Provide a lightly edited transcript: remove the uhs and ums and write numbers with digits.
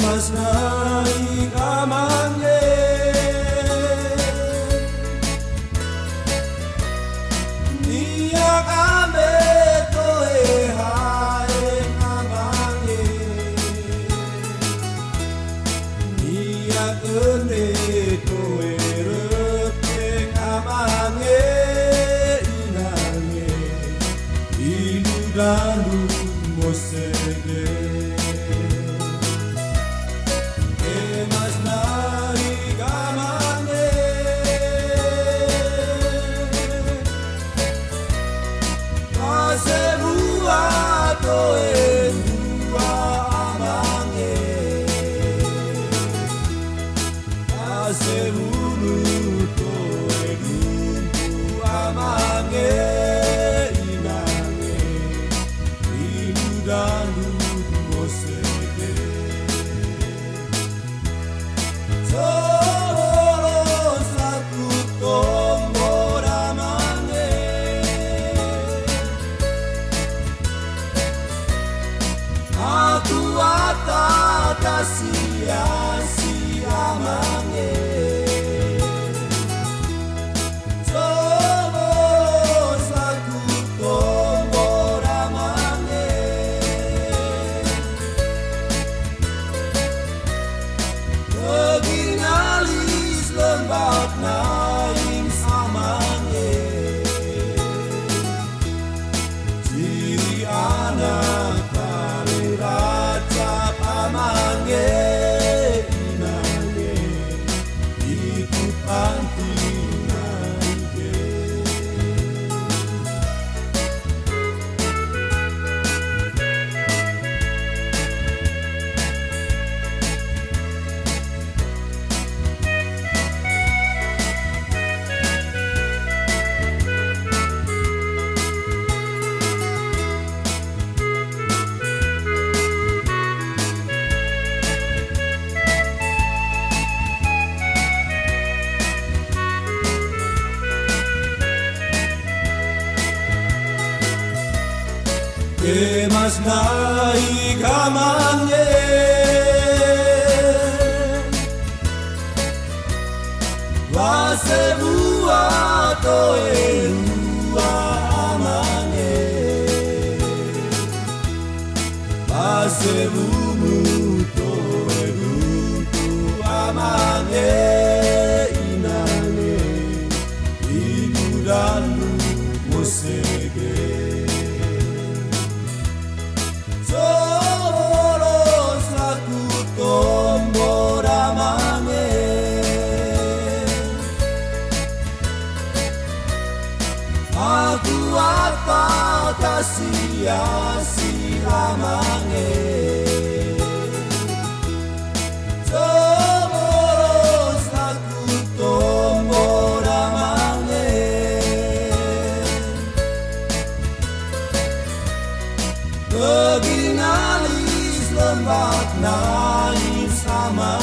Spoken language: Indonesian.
Mas nai kamangye Nia kambe toe hae kamangye Nia kene toe repe kamangye Inange Ilu dalu mosege sia-sia mange Somos aku tombora mange Beginalis lembab naim samange Ciri anak kali raja pamange Mas nai kamangye Wase bua toe lua amange Wase bumu toe buku amange Inange ibu dalu mosege Aku apa sia-sia mange Somos aku tombora mange Beginalis lembab naik sama